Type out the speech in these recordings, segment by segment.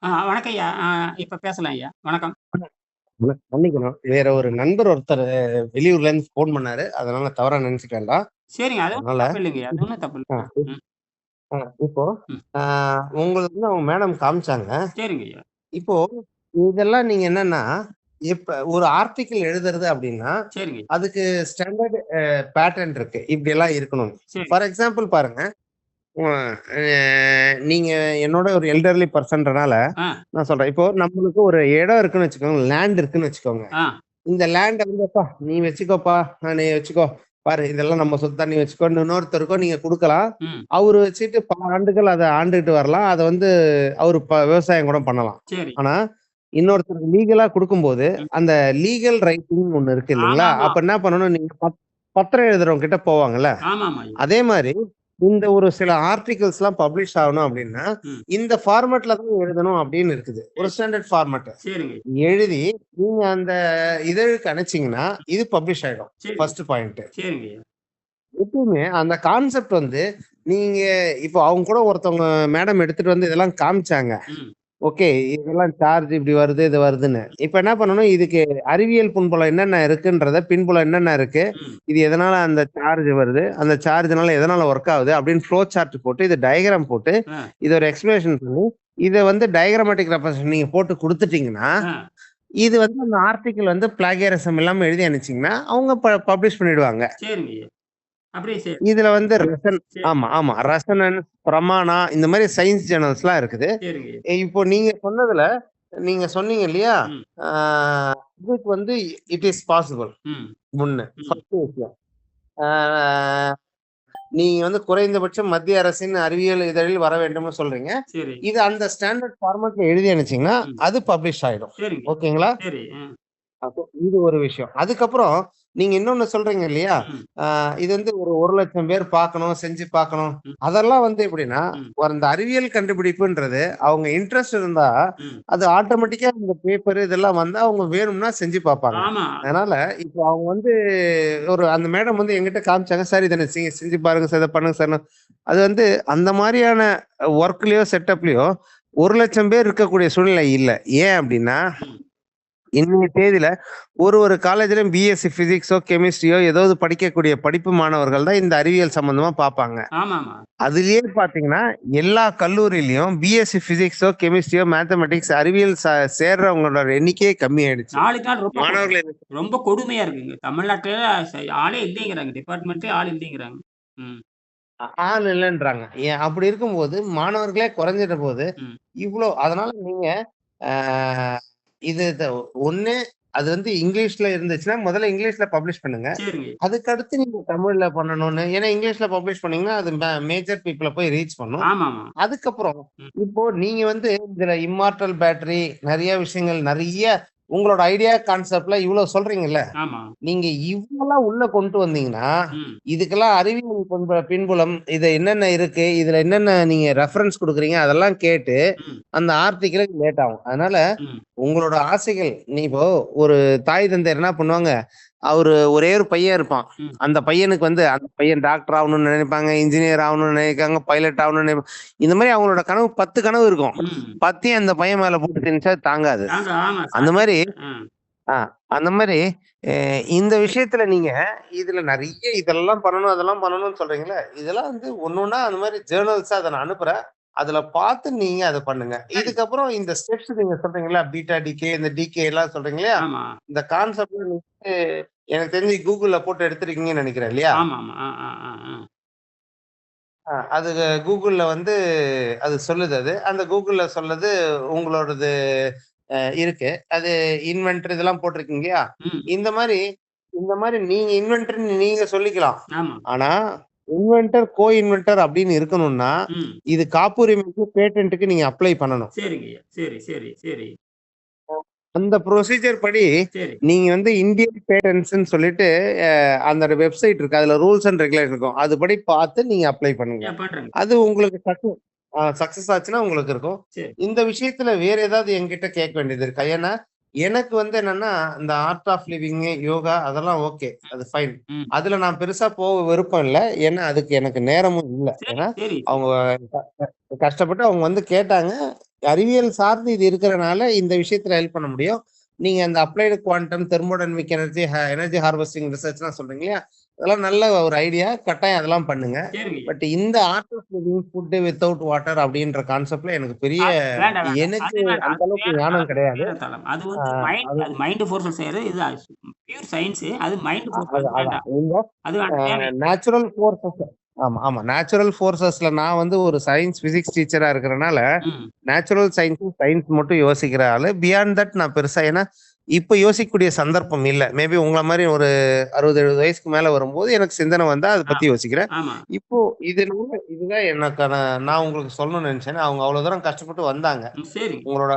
வணக்கம் ஐயா. இப்ப பேசலாம் ஐயா. வணக்கம். மன்னிக்கணும். வேற ஒரு நண்பர் ஒருத்தர் வெளியூர்ல இருந்து ஃபோன் பண்ணாரு. அதனால தவறா நினைச்சுக்க வேண்டாம். சரிங்க. அது ஒண்ணும் அதனால தப்பு இல்லைங்கய்யா. அது ஒண்ணும் தப்பு அ இல்ல. இப் ம், அ இப்போ ம். அ உங்களுக்கு வந்து அவங்க மேடம் காமிச்சாங்க. சரிங்க ஐயா. இப்போ இதெல்லாம் நீங்க என்னன்னா, இப்ப ஒரு ஆர்டிக்கிள் எழுதுறது அப்டின்னா, சரிங்க. அதுக்கு ஸ்டாண்டர்ட் பேட்டர்ன் இருக்கு. இப்படியெல்லாம் இருக்கணும். சரி. ஃபார் எக்ஸாம்பிள் பாருங்க. அ நீங்க என்னோட ஒரு எல்டர்லி பெர்சன்றனால ஆ, நான் சொல்றேன். இப்போ நம்மளுக்கு ஒரு இடம் இருக்குன்னு வச்சுக்கோங்க. லேண்ட் இருக்குன்னு வச்சுக்கோங்க. ஆ. இந்த லேண்ட வந்து "அப்பா நீ வச்சுக்கோப்பா, நீ வச்சுக்கோ. பாரு இதெல்லாம் நம்ம சொத்து தான் நீ வச்சுக்கோன்னு" இன்னொருத்தருக்கோ நீங்க குடுக்கலாம். ம். அவரு வச்சுட்டு பல ஆண்டுகள் அத ஆண்டுட்டு வரலாம். அத வந்து அவரு விவசாயம் கூட பண்ணலாம். சரி. ஆனா, இன்னொருத்தருக்கு லீகலா குடுக்கும்போது, ம். அந்த லீகல் ரைட்டிங்ன்னு ஒண்ணு இருக்கு இல்லைங்களா? ஆமாமா. அப்ப என்ன பண்ணணும், நீங்க பத்திரம் எழுதுறவங்க கிட்ட போவாங்கல்ல. ஆமாமா ஐயா. அதே மாரி இந்த ஒரு சில ஆர்டிகிள்ஸ்லாம் பப்ளிஷ் ஆகணும் அப்டின்னா, ம். இந்த ஃபார்மட்ல தான் எழுதணும் அப்டின்னு இருக்குது. ஒரு சரி. Standard format. சரிங்க. எழுதி நீங்க அந்த இதழுக்கு அனுப்பிச்சீங்கன்னா, இது பப்ளிஷ் ஆயிடும். சரி. First point. சரிங்க ஐயா. எப்பவுமே அந்த கான்செப்ட் வந்து நீங்க இப்போ அவங்க கூட ஒருத்தவங்க மேடம் எடுத்துட்டு வந்து இதெல்லாம் காமிச்சாங்க. ம். ஓகே. இதெல்லாம் சார்ஜ் இப்படி வருது, இது வருதுன்னு. இப்ப என்ன பண்ணணும், இதுக்கு அறிவியல் பின்புலம் என்னென்ன இருக்குன்றத, பின்புலம் என்னென்ன இருக்கு, ம். இது எதனால அந்த சார்ஜ் வருது, அந்த சார்ஜ்னால எதனால ஒர்க் ஆகுது அப்படின்னு ஃப்ளோ சார்ட் போட்டு, இது டயகிராம் போட்டு, ஆ, இத ஒரு எக்ஸ்பிளனேஷன் பண்ணி, இத வந்து டயகிராமேட்டிக் ரெப்ரசன்டேஷன் நீங்க போட்டு குடுத்துட்டீங்கன்னா, ஆ. இது வந்து அந்த ஆர்டிக்கிள் வந்து பிளாகியரிசம் இல்லாம எழுதி அனுப்பிச்சீங்கன்னா, அவங்க பப்ளிஷ் பண்ணிடுவாங்க. சரிங்க ஐயா. அப்படியே இதுல வந்து சரி. ஆமா, ஆமா. ரெசனன்ஸ், பிரமாணா இந்த மாரி சயன்ஸ் ஜர்னல்ஸ்லாம் இருக்குது. சரிங்க ஐயா. இப்போ நீங்க சொன்னதுல, நீங்க சொன்னீங்க இல்லையா? ம், ஆ இதுக்கு வந்து இட் இஸ் பாசிபிள். ம், 1 ம். ஃபர்ஸ்ட் விஷயம். ஆ நீங்க வந்து குறைந்தபட்சம் மத்திய அரசின் அறிவியல் இதழில் வர வேண்டும்னு சொல்றீங்க. சரி. இது அந்த ஸ்டாண்டர்ட் ஃபார்மட்ல எழுதி அனுப்பிச்சீங்கன்னா, ம். அது பப்ளிஷ் ஆயிடும். சரிங்க. ஓகேங்களா? சரி. அப்போ இது ஒரு விஷயம். அதுக்கப்புறம் நீங்க இன்னொன்னு சொல்றீங்க இல்லையா? ம், ஆ இது வந்து ஒரு 1,00,000 பேர் பார்க்கணும், செஞ்சு பார்க்கணும். ம், அதெல்லாம் வந்து எப்படின்னா, ம், ஒரு அந்த அறிவியல் கண்டுபிடிப்புன்றது அவங்க இன்ட்ரெஸ்ட் இருந்தா, ம். அது ஆட்டோமேட்டிக்கா இந்த பேப்பர் இதெல்லாம் வந்தா அவங்க வேணும்னா செஞ்சு பார்ப்பாங்க. ஆமா. அதனால இப்போ அவங்க வந்து ஒரு அந்த மேடம் வந்து என்கிட்ட காமிச்சாங்க. "சார் இத செஞ்சு பாருங்க சார். இத பண்ணுங்க சார்ன்னு." அது வந்து அந்த மாரியான வொர்க்லயோ, செட்டப்லயோ 1,00,000 பேர் இருக்கக்கூடிய சூழ்நிலை இல்ல. ஏன் அப்படின்னா ம். இன்னைய தேதியில ஒரு காலேஜ்லயும் பிஎஸ்சி பிசிக்ஸோ, கெமிஸ்ட்ரியோ ஏதாவது படிக்கக்கூடிய படிப்பு மாணவர்கள் தான் இந்த அறிவியல் சம்பந்தமா பார்ப்பாங்க. ஆமாமா. அதிலேயே பார்த்தீங்கன்னா, எல்லா கல்லூரியிலயும் பிஎஸ்சி பிசிக்ஸோ, கெமிஸ்ட்ரியோ, மேத்தமேட்டிக்ஸ் அறிவியல் சேர்றவங்களோட எண்ணிக்கையே கம்மியாயிடுச்சு. நாளுக்கு நாள் மாணவர்கள் ரொம்ப கொடுமையா இருக்குங்க. தமிழ்நாட்டுல ஆளே இல்லைங்கிறாங்க. டிபார்ட்மெண்ட்டே ஆள் இல்லைங்கிறாங்க. ம், ஆள் இல்லன்றாங்க. ஏன் அப்படி இருக்கும்போது மாணவர்களே குறைஞ்சிட்ட போது, ம். அதனால நீங்க ஆ இது ஒண்ணு அது வந்து இங்கிலீஷ்ல இருந்துச்சுன்னா, முதல்ல இங்கிலீஷ்ல பப்ளிஷ் பண்ணுங்க. சரிங்க. அதுக்கு அடுத்து நீங்க தமிழ்ல பண்ணணும்னு ஏன்னா இங்கிலீஷ்ல பப்ளிஷ் பண்ணீங்கன்னா, அது மேஜர் பீப்பிள போய் ரீச் பண்ணும். ஆமாமா. அதுக்கப்புறம் ம். இப்போ நீங்க வந்து இதுல இம்மார்டல் பேட்டரி நெறைய விஷயங்கள் உங்களோட ஐடியா கான்செப்ட்ல இவ்ளோ சொல்றீங்கல்ல. ஆமா. நீங்க இவ்வளலாம் உள்ள கொண்டு வந்தீங்கன்னா, ம், இதுக்கெல்லாம் அறிவியல் பின்புலம் இது என்னென்ன இருக்கு? இதுல என்னென்ன நீங்க ரெஃபரன்ஸ் குடுக்குறீங்க? அதெல்லாம் கேட்டு ம், அந்த ஆர்டிக்கில் லேட் ஆகும். அதனால ம், உங்களோட ஆசைகள் நீ இப்போ ஒரு தாய் தந்தையர் என்ன பண்ணுவாங்க, அவரு ஒரே ஒரு பையன் இருப்பான். ம், அந்த பையனுக்கு வந்து அந்த பையன் டாக்டர் ஆவணும்னு நினைப்பாங்க, இன்ஜினியர் ஆவணும்னு நினைக்காங்க, பைலட் ஆவணும்னு இந்த மாரி அவங்களோட கனவு 10 கனவு இருக்கும். ம். 10யும் அந்த பையன் மேல போட்டு திணிச்சா தாங்காது. ஆமா அந்த சாத்தியம் மாரி இல்ல. ஆ அந்த மாரி இந்த விஷயத்துல நீங்க இதுல நெறைய இதெல்லாம் பண்ணணும், அதெல்லாம் பண்ணணும்னு சொல்றீங்கல்ல, இதெல்லாம் வந்து ஒண்ணொண்ணா அந்த மாரி ஜர்னல்ஸா அத நான் அனுப்புறேன். அதுல பார்த்து நீங்க அத பண்ணுங்க. சரி. இதுக்கப்புறம் இந்த ஸ்டெப்ஸ் நீங்க சொல்றீங்கல்ல, பீட்டா டிகே, இந்த டிகே எல்லாம் சொல்றீங்க இல்லையா? ஆமா. இந்த கான்செப்ட்ல நீங்க எனக்கு தெரிஞ்சு கூகுள்ல போட்டு எடுத்திருக்கீங்கன்னு நெனைக்கிறேன் இல்லையா? ஆமாமா. ஆ. அது கூகுள்ல வந்து அது சொல்லுது அது. அந்த கூகுள்ல சொல்லது உங்களோடது இருக்கு. அது இன்வென்டர் இதெல்லாம் போட்டிருக்கீங்கயா? ம். இந்த மாரி இந்த மாரி நீங்க இன்வென்டர்ன்னு நீங்க சொல்லிக்கலாம். ஆமா. ஆனா, இன்வென்டர், கோ இன்வென்டர் அப்படின்னு இருக்கணும்னா, ம். இது காப்புரிமைக்கு, பேட்டன்ட்க்கு நீங்க அப்ளை பண்ணணும். சரிங்கய்யா. சரி. அந்த ப்ரொசீஜர் படி சரி. நீங்க வந்து இந்தியன் பேட்டன்ட்ஸ்ன்னு சொல்லிட்டு அந்த வெப்சைட் இருக்கு. அதுல ரூல்ஸ் அண்ட் ரெகுலேஷன் இருக்கும். அதுபடி பார்த்து நீங்க அப்ளை பண்ணுங்க. பண்றேங்க. அது உங்களுக்கு சக்சஸ் ஆச்சுன்னா உங்களுக்கு இருக்கும். சரி. இந்த விஷயத்துல வேற ஏதாவது என்கிட்ட கேட்க வேண்டியது இருக்கா? ஏன்னா, எனக்கு வந்து என்னன்னா, இந்த ஆர்ட் ஆஃப் லிவிங், யோகா அதெல்லாம் ஓகே. அது ஃபைன். ம். அதுல நான் பெருசா போக விருப்பம் இல்ல. ஏன்னா, அதுக்கு எனக்கு நேரமும் இல்ல. சரி, ஏன்னா, சரி. அவங்க கஷ்டப்பட்டு அவங்க வந்து கேட்டாங்க. அறிவியல் சார்ந்து இது இருக்கிறனால இந்த விஷயத்துல ஹெல்ப் பண்ண முடியும். நீங்க அந்த applied quantum, thermodynamic energy, energy harvesting ரிசர்ச்லாம் சொல்றீங்க இல்லையா? அதெல்லாம் நல்ல ஒரு ஐடியா. கட்டாயம் அதெல்லாம் பண்ணுங்க. சரிங்க. பட் இந்த art of living food without water அப்படின்ற கான்செப்ட்ல எனக்கு பெரிய வேண்டாம், வேண்டாம். எனக்கு அது வேண்டாம். அந்த அது அளவுக்கு வேற ஞானம் தளம், கிடையாது. வேற தளம். அது ஆ வந்து அது மைண்ட் ஃபோர்ஸ்ல செய்றது. இது பியூர் சயன்ஸ். அது மைண்ட் ஃபோர்ஸ். அது அது அதான். வேண்டாம். இந்த அது வேண்டாம். தேவையில்ல. Natural forces. ஆமா, ஆமா. நேச்சுரல் ஃபோர்ஸஸ்ல நான் வந்து ஒரு சயன்ஸ், பிசிக்ஸ் டீச்சரா இருக்கிறனால, ம். நேச்சுரல் சயன்ஸ் மட்டும் யோசிக்கிற ஆளு. பியாண்ட் தட் நான் பெருசா ஏன்னா, இப்ப யோசிக்கக்கூடிய சந்தர்ப்பம் இல்ல. மேபி உங்கள மாரி ஒரு 60, 70 வயசுக்கு மேல வரும்போது எனக்கு சிந்தனை வந்தா அத பத்தி ஆமா, யோசிக்கிறேன். ஆமா. இப்போ இதுதான் எனக்கான நான் உங்களுக்கு சொல்லணும்னு நெனச்சேன். அவங்க அவ்வளவு தூரம் கஷ்டப்பட்டு வந்தாங்க. ம். சரிங்க. உங்களோட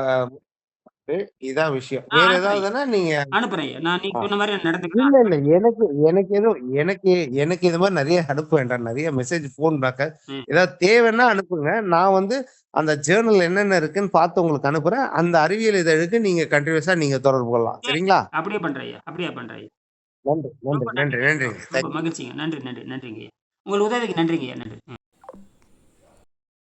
இதான் விஷயம். நான் வேற அனுப்புறேன். ஏதாவதுன்னா நீங்க அனுப்புறேன். நான் நீங்க ஆ. சொன்ன மாரி நான் நடந்துக்கிறேன். இல்ல, இல்ல. எனக்கு எனக்கு ஏதோ எனக்கு எனக்கு இது மாரி நெறைய அனுப்ப வேண்டாம். நெறைய மெசேஜ், ஃபோன் பேக்க ம். ஏதாவது தேவைன்னா அனுப்புங்க. நான் வந்து அந்த ஜர்னல் என்னென்ன இருக்குன்னு பார்த்து உங்களுக்கு அனுப்புறேன். அந்த அறிவியல் இதழுக்கு நீங்க கன்டினியூஸா நீங்க தொடர்பு கொள்ளலாம். சரி. சரிங்களா? அப்படியே பண்றேன் ஐயா. அப்படியே பண்றேன் ஐயா. நன்றி, நன்றி, ரொம்ப நன்றி, நன்றிங்க. நன்றிங்க. ரொம்ப மகிழ்ச்சிங்க. நன்றிங்க ஐயா. உங்கள் உதவிக்கு நன்றிங்க ஐயா. நன்றி.